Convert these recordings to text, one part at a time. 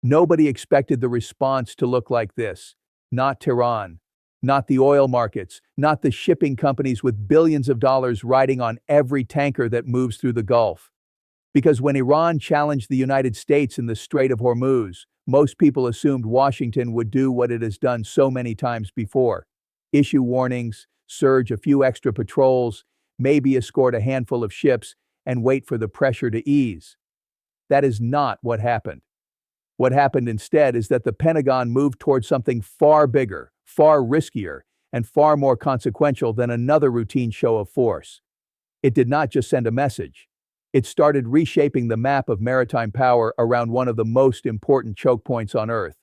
Nobody expected the response to look like this. Not Tehran, not the oil markets, not the shipping companies with billions of dollars riding on every tanker that moves through the Gulf. Because when Iran challenged the United States in the Strait of Hormuz, most people assumed Washington would do what it has done so many times before: issue warnings, surge a few extra patrols, maybe escort a handful of ships, and wait for the pressure to ease. That is not what happened. What happened instead is that the Pentagon moved towards something far bigger, far riskier, and far more consequential than another routine show of force. It did not just send a message. It started reshaping the map of maritime power around one of the most important choke points on Earth.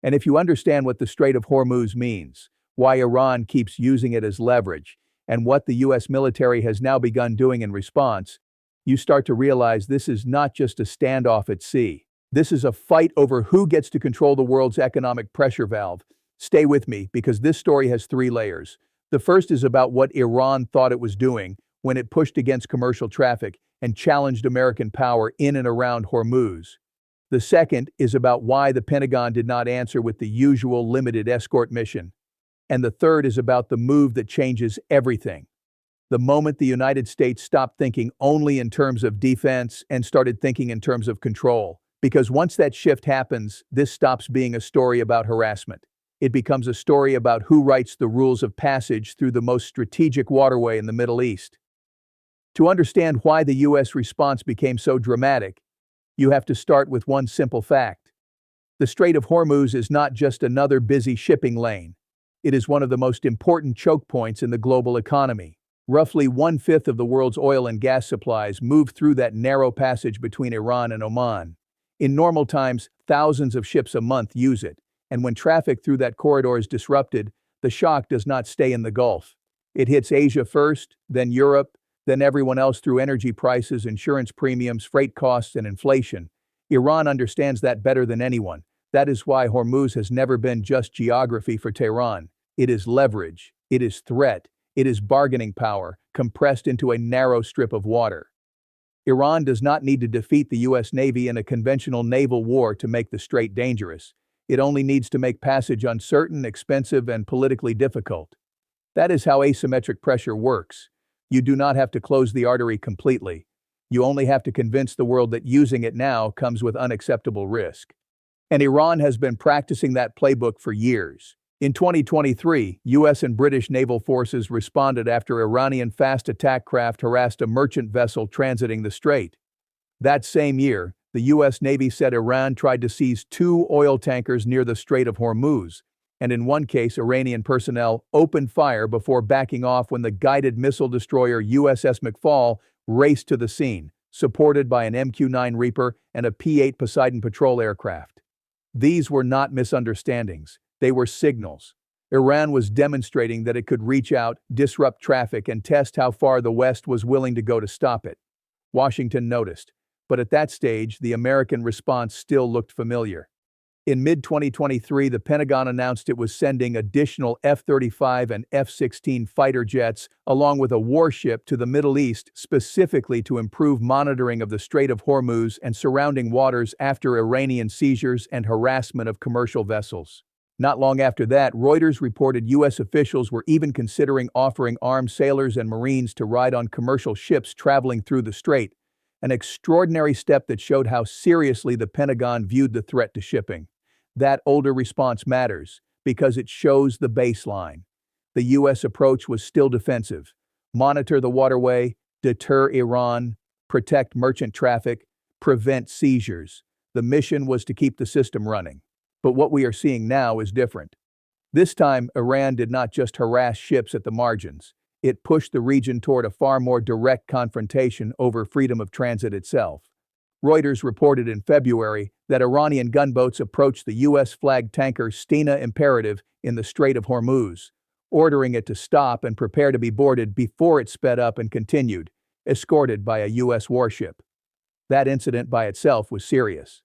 And if you understand what the Strait of Hormuz means, why Iran keeps using it as leverage, and what the US military has now begun doing in response, you start to realize this is not just a standoff at sea. This is a fight over who gets to control the world's economic pressure valve. Stay with me, because this story has three layers. The first is about what Iran thought it was doing when it pushed against commercial traffic and challenged American power in and around Hormuz. The second is about why the Pentagon did not answer with the usual limited escort mission. And the third is about the move that changes everything. The moment the United States stopped thinking only in terms of defense and started thinking in terms of control. Because once that shift happens, this stops being a story about harassment. It becomes a story about who writes the rules of passage through the most strategic waterway in the Middle East. To understand why the US response became so dramatic, you have to start with one simple fact. The Strait of Hormuz is not just another busy shipping lane. It is one of the most important choke points in the global economy. Roughly 1/5 of the world's oil and gas supplies move through that narrow passage between Iran and Oman. In normal times, thousands of ships a month use it, and when traffic through that corridor is disrupted, the shock does not stay in the Gulf. It hits Asia first, then Europe, then everyone else through energy prices, insurance premiums, freight costs, and inflation. Iran understands that better than anyone. That is why Hormuz has never been just geography for Tehran. It is leverage, it is threat, it is bargaining power, compressed into a narrow strip of water. Iran does not need to defeat the US Navy in a conventional naval war to make the strait dangerous. It only needs to make passage uncertain, expensive, and politically difficult. That is how asymmetric pressure works. You do not have to close the artery completely. You only have to convince the world that using it now comes with unacceptable risk. And Iran has been practicing that playbook for years. In 2023, US and British naval forces responded after Iranian fast attack craft harassed a merchant vessel transiting the strait. That same year, the US Navy said Iran tried to seize 2 oil tankers near the Strait of Hormuz, and in one case, Iranian personnel opened fire before backing off when the guided missile destroyer USS McFall raced to the scene, supported by an MQ-9 Reaper and a P-8 Poseidon patrol aircraft. These were not misunderstandings. They were signals. Iran was demonstrating that it could reach out, disrupt traffic, and test how far the West was willing to go to stop it. Washington noticed, but at that stage, the American response still looked familiar. In mid-2023, the Pentagon announced it was sending additional F-35 and F-16 fighter jets, along with a warship, to the Middle East specifically to improve monitoring of the Strait of Hormuz and surrounding waters after Iranian seizures and harassment of commercial vessels. Not long after that, Reuters reported US officials were even considering offering armed sailors and Marines to ride on commercial ships traveling through the strait, an extraordinary step that showed how seriously the Pentagon viewed the threat to shipping. That older response matters because it shows the baseline. The US approach was still defensive. Monitor the waterway, deter Iran, protect merchant traffic, prevent seizures. The mission was to keep the system running. But what we are seeing now is different. This time, Iran did not just harass ships at the margins. It pushed the region toward a far more direct confrontation over freedom of transit itself. Reuters reported in February that Iranian gunboats approached the US-flagged tanker Stena Imperative in the Strait of Hormuz, ordering it to stop and prepare to be boarded before it sped up and continued, escorted by a US warship. That incident by itself was serious.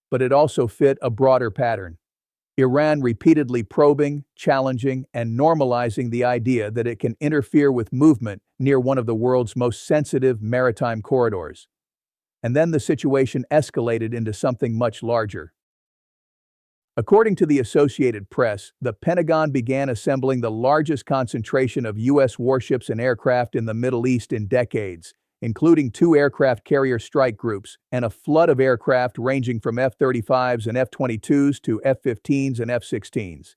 But it also fit a broader pattern. Iran repeatedly probing, challenging, and normalizing the idea that it can interfere with movement near one of the world's most sensitive maritime corridors. And then the situation escalated into something much larger. According to the Associated Press, the Pentagon began assembling the largest concentration of U.S. warships and aircraft in the Middle East in decades, including 2 aircraft carrier strike groups and a flood of aircraft ranging from F-35s and F-22s to F-15s and F-16s.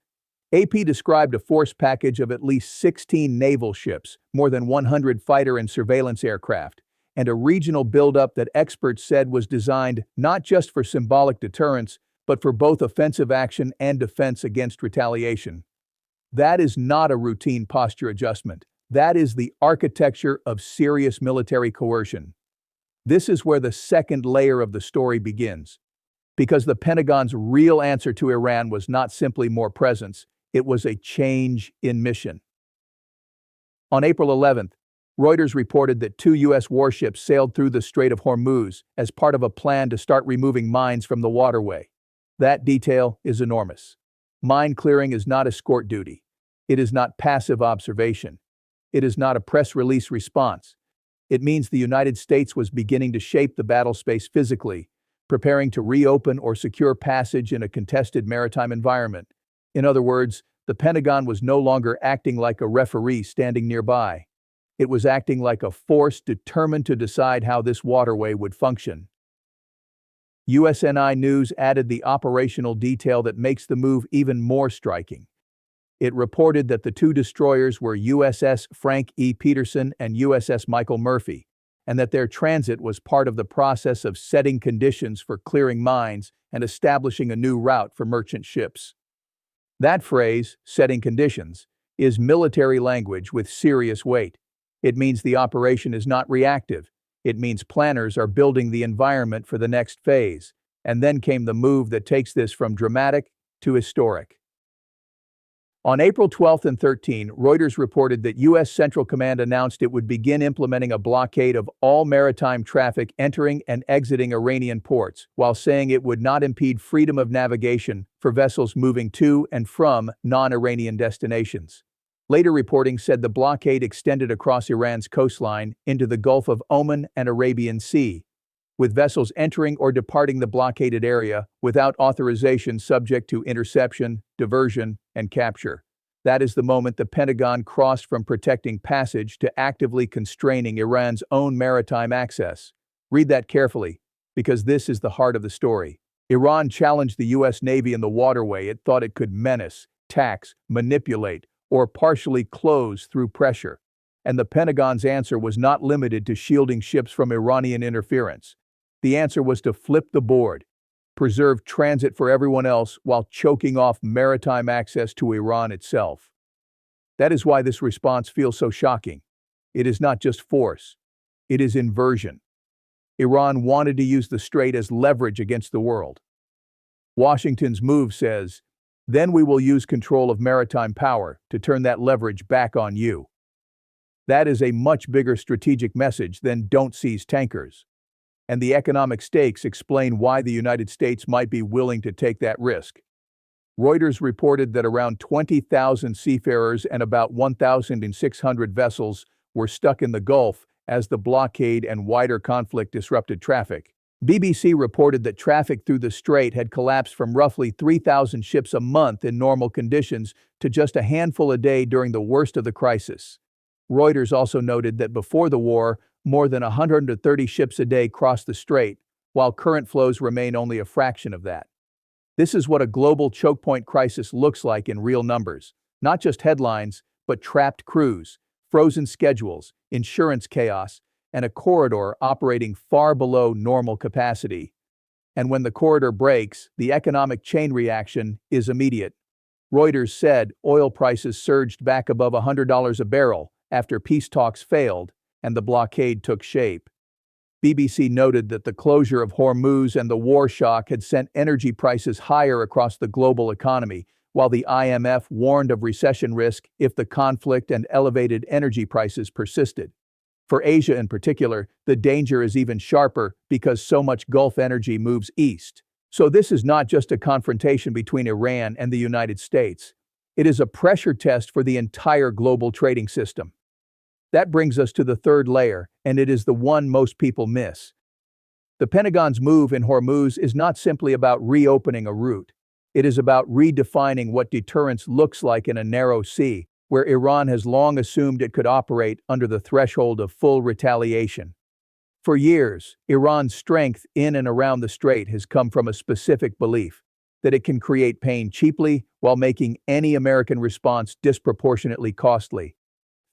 AP described a force package of at least 16 naval ships, more than 100 fighter and surveillance aircraft, and a regional buildup that experts said was designed not just for symbolic deterrence, but for both offensive action and defense against retaliation. That is not a routine posture adjustment. That is the architecture of serious military coercion. This is where the second layer of the story begins. Because the Pentagon's real answer to Iran was not simply more presence, it was a change in mission. On April 11th, Reuters reported that 2 U.S. warships sailed through the Strait of Hormuz as part of a plan to start removing mines from the waterway. That detail is enormous. Mine clearing is not escort duty. It is not passive observation. It is not a press release response. It means the United States was beginning to shape the battle space physically, preparing to reopen or secure passage in a contested maritime environment. In other words, the Pentagon was no longer acting like a referee standing nearby. It was acting like a force determined to decide how this waterway would function. USNI News added the operational detail that makes the move even more striking. It reported that the 2 destroyers were USS Frank E. Peterson and USS Michael Murphy, and that their transit was part of the process of setting conditions for clearing mines and establishing a new route for merchant ships. That phrase, setting conditions, is military language with serious weight. It means the operation is not reactive. It means planners are building the environment for the next phase, and then came the move that takes this from dramatic to historic. On April 12 and 13, Reuters reported that U.S. Central Command announced it would begin implementing a blockade of all maritime traffic entering and exiting Iranian ports, while saying it would not impede freedom of navigation for vessels moving to and from non-Iranian destinations. Later reporting said the blockade extended across Iran's coastline into the Gulf of Oman and Arabian Sea, with vessels entering or departing the blockaded area without authorization subject to interception, diversion, and capture. That is the moment the Pentagon crossed from protecting passage to actively constraining Iran's own maritime access. Read that carefully, because this is the heart of the story. Iran challenged the U.S. Navy in the waterway it thought it could menace, tax, manipulate, or partially close through pressure. And the Pentagon's answer was not limited to shielding ships from Iranian interference. The answer was to flip the board, preserve transit for everyone else while choking off maritime access to Iran itself. That is why this response feels so shocking. It is not just force. It is inversion. Iran wanted to use the strait as leverage against the world. Washington's move says, then we will use control of maritime power to turn that leverage back on you. That is a much bigger strategic message than don't seize tankers. And the economic stakes explain why the United States might be willing to take that risk. Reuters reported that around 20,000 seafarers and about 1,600 vessels were stuck in the Gulf as the blockade and wider conflict disrupted traffic. BBC reported that traffic through the strait had collapsed from roughly 3,000 ships a month in normal conditions to just a handful a day during the worst of the crisis. Reuters also noted that before the war, more than 130 ships a day crossed the strait, while current flows remain only a fraction of that. This is what a global choke point crisis looks like in real numbers. Not just headlines, but trapped crews, frozen schedules, insurance chaos, and a corridor operating far below normal capacity. And when the corridor breaks, the economic chain reaction is immediate. Reuters said oil prices surged back above $100 a barrel after peace talks failed and the blockade took shape. BBC noted that the closure of Hormuz and the war shock had sent energy prices higher across the global economy, while the IMF warned of recession risk if the conflict and elevated energy prices persisted. For Asia in particular, the danger is even sharper because so much Gulf energy moves east. So this is not just a confrontation between Iran and the United States. It is a pressure test for the entire global trading system. That brings us to the third layer, and it is the one most people miss. The Pentagon's move in Hormuz is not simply about reopening a route. It is about redefining what deterrence looks like in a narrow sea, where Iran has long assumed it could operate under the threshold of full retaliation. For years, Iran's strength in and around the strait has come from a specific belief that it can create pain cheaply while making any American response disproportionately costly.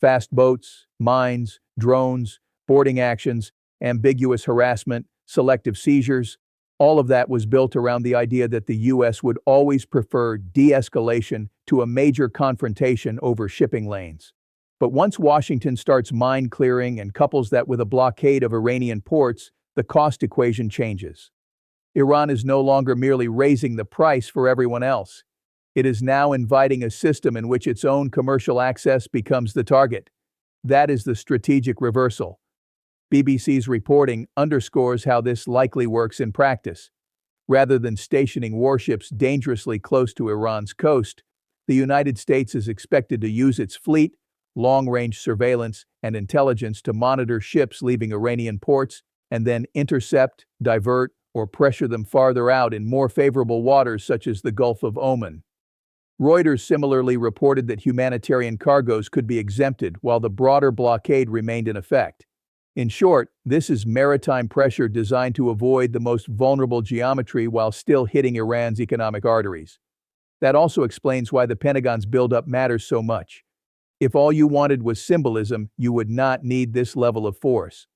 Fast boats, mines, drones, boarding actions, ambiguous harassment, selective seizures, all of that was built around the idea that the U.S. would always prefer de-escalation to a major confrontation over shipping lanes. But once Washington starts mine clearing and couples that with a blockade of Iranian ports, the cost equation changes. Iran is no longer merely raising the price for everyone else. It is now inviting a system in which its own commercial access becomes the target. That is the strategic reversal. BBC's reporting underscores how this likely works in practice. Rather than stationing warships dangerously close to Iran's coast, the United States is expected to use its fleet, long-range surveillance, and intelligence to monitor ships leaving Iranian ports and then intercept, divert, or pressure them farther out in more favorable waters such as the Gulf of Oman. Reuters similarly reported that humanitarian cargoes could be exempted while the broader blockade remained in effect. In short, this is maritime pressure designed to avoid the most vulnerable geometry while still hitting Iran's economic arteries. That also explains why the Pentagon's buildup matters so much. If all you wanted was symbolism, you would not need this level of force.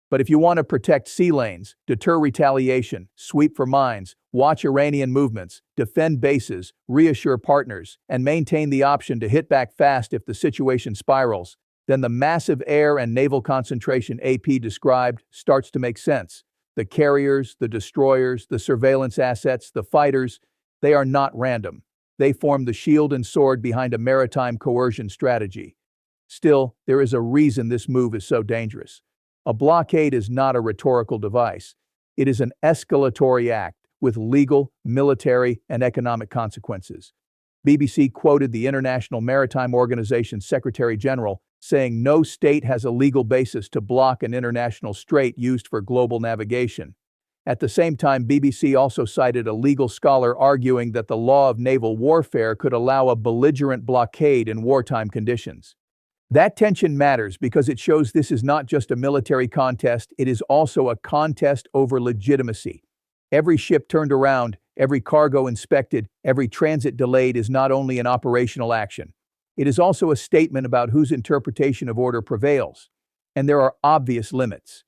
But if you want to protect sea lanes, deter retaliation, sweep for mines, watch Iranian movements, defend bases, reassure partners, and maintain the option to hit back fast if the situation spirals, then the massive air and naval concentration AP described starts to make sense. The carriers, the destroyers, the surveillance assets, the fighters, they are not random. They form the shield and sword behind a maritime coercion strategy. Still, there is a reason this move is so dangerous. A blockade is not a rhetorical device. It is an escalatory act with legal, military, and economic consequences. BBC quoted the International Maritime Organization's Secretary General saying no state has a legal basis to block an international strait used for global navigation. At the same time, BBC also cited a legal scholar arguing that the law of naval warfare could allow a belligerent blockade in wartime conditions. That tension matters because it shows this is not just a military contest, it is also a contest over legitimacy. Every ship turned around, every cargo inspected, every transit delayed is not only an operational action. It is also a statement about whose interpretation of order prevails. And there are obvious limits.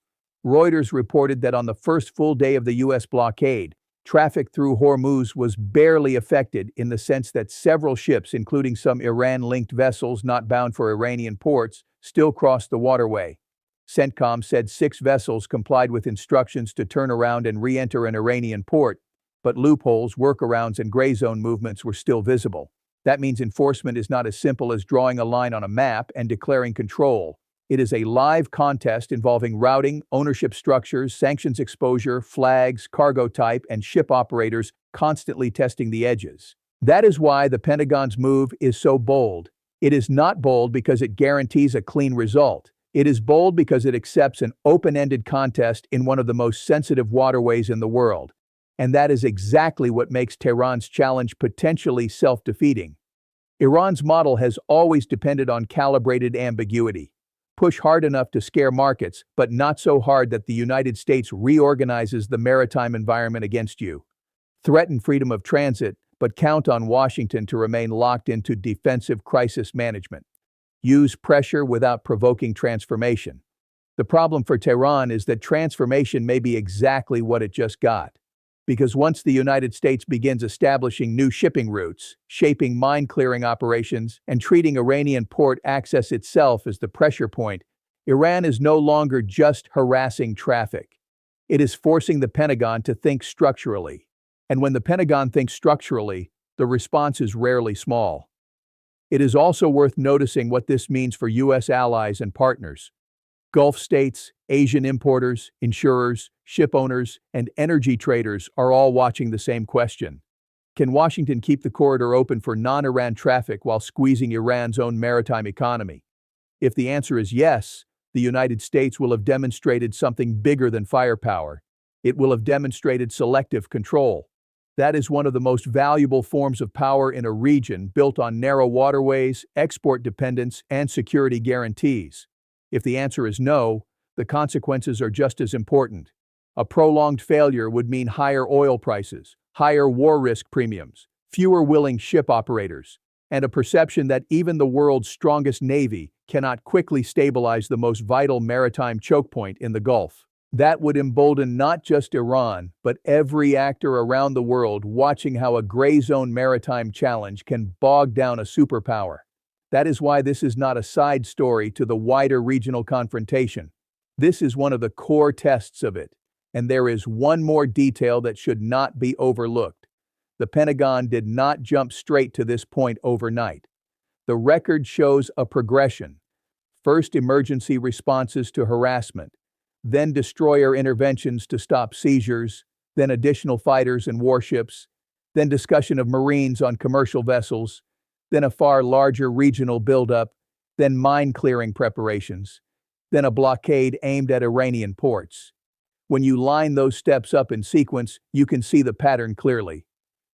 Reuters reported that on the first full day of the U.S. blockade, traffic through Hormuz was barely affected in the sense that several ships, including some Iran-linked vessels not bound for Iranian ports, still crossed the waterway. CENTCOM said 6 vessels complied with instructions to turn around and re-enter an Iranian port, but loopholes, workarounds, and gray zone movements were still visible. That means enforcement is not as simple as drawing a line on a map and declaring control. It is a live contest involving routing, ownership structures, sanctions exposure, flags, cargo type, and ship operators constantly testing the edges. That is why the Pentagon's move is so bold. It is not bold because it guarantees a clean result. It is bold because it accepts an open-ended contest in one of the most sensitive waterways in the world. And that is exactly what makes Tehran's challenge potentially self-defeating. Iran's model has always depended on calibrated ambiguity. Push hard enough to scare markets, but not so hard that the United States reorganizes the maritime environment against you. Threaten freedom of transit, but count on Washington to remain locked into defensive crisis management. Use pressure without provoking transformation. The problem for Tehran is that transformation may be exactly what it just got. Because once the United States begins establishing new shipping routes, shaping mine-clearing operations, and treating Iranian port access itself as the pressure point, Iran is no longer just harassing traffic. It is forcing the Pentagon to think structurally. And when the Pentagon thinks structurally, the response is rarely small. It is also worth noticing what this means for U.S. allies and partners. Gulf states, Asian importers, insurers, ship owners, and energy traders are all watching the same question. Can Washington keep the corridor open for non-Iran traffic while squeezing Iran's own maritime economy? If the answer is yes, the United States will have demonstrated something bigger than firepower. It will have demonstrated selective control. That is one of the most valuable forms of power in a region built on narrow waterways, export dependence, and security guarantees. If the answer is no, the consequences are just as important. A prolonged failure would mean higher oil prices, higher war risk premiums, fewer willing ship operators, and a perception that even the world's strongest navy cannot quickly stabilize the most vital maritime choke point in the Gulf. That would embolden not just Iran, but every actor around the world watching how a gray zone maritime challenge can bog down a superpower. That is why this is not a side story to the wider regional confrontation. This is one of the core tests of it. And there is one more detail that should not be overlooked. The Pentagon did not jump straight to this point overnight. The record shows a progression. First, emergency responses to harassment, then destroyer interventions to stop seizures, then additional fighters and warships, then discussion of Marines on commercial vessels, then a far larger regional buildup, then mine-clearing preparations, then a blockade aimed at Iranian ports. When you line those steps up in sequence, you can see the pattern clearly.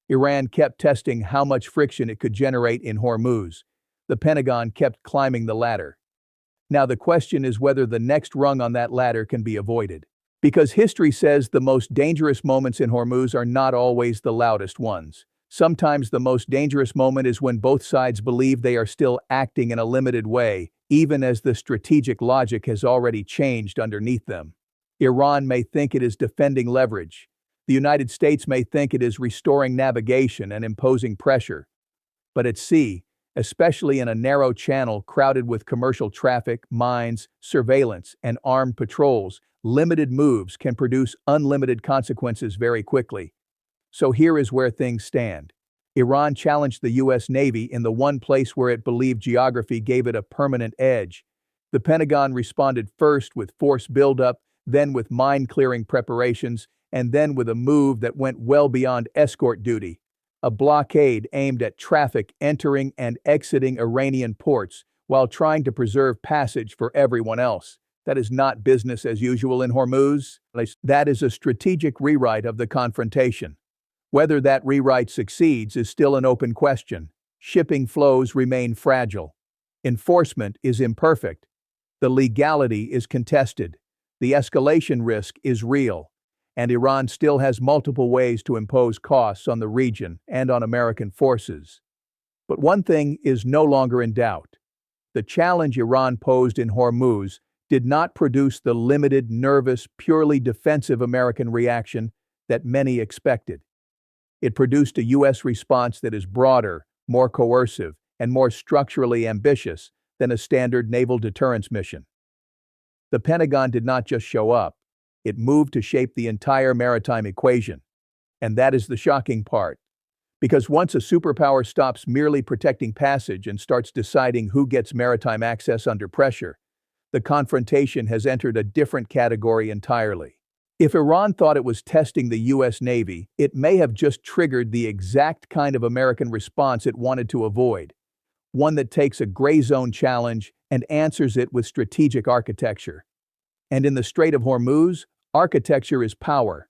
Iran kept testing how much friction it could generate in Hormuz. The Pentagon kept climbing the ladder. Now the question is whether the next rung on that ladder can be avoided. Because history says the most dangerous moments in Hormuz are not always the loudest ones. Sometimes the most dangerous moment is when both sides believe they are still acting in a limited way, even as the strategic logic has already changed underneath them. Iran may think it is defending leverage. The United States may think it is restoring navigation and imposing pressure. But at sea, especially in a narrow channel crowded with commercial traffic, mines, surveillance, and armed patrols, limited moves can produce unlimited consequences very quickly. So here is where things stand. Iran challenged the U.S. Navy in the one place where it believed geography gave it a permanent edge. The Pentagon responded first with force buildup, then with mine-clearing preparations, and then with a move that went well beyond escort duty. A blockade aimed at traffic entering and exiting Iranian ports while trying to preserve passage for everyone else. That is not business as usual in Hormuz. That is a strategic rewrite of the confrontation. Whether that rewrite succeeds is still an open question. Shipping flows remain fragile. Enforcement is imperfect. The legality is contested. The escalation risk is real. And Iran still has multiple ways to impose costs on the region and on American forces. But one thing is no longer in doubt. The challenge Iran posed in Hormuz did not produce the limited, nervous, purely defensive American reaction that many expected. It produced a U.S. response that is broader, more coercive, and more structurally ambitious than a standard naval deterrence mission. The Pentagon did not just show up. It moved to shape the entire maritime equation. And that is the shocking part. Because once a superpower stops merely protecting passage and starts deciding who gets maritime access under pressure, the confrontation has entered a different category entirely. If Iran thought it was testing the U.S. Navy, it may have just triggered the exact kind of American response it wanted to avoid. One that takes a gray zone challenge and answers it with strategic architecture. And in the Strait of Hormuz, architecture is power.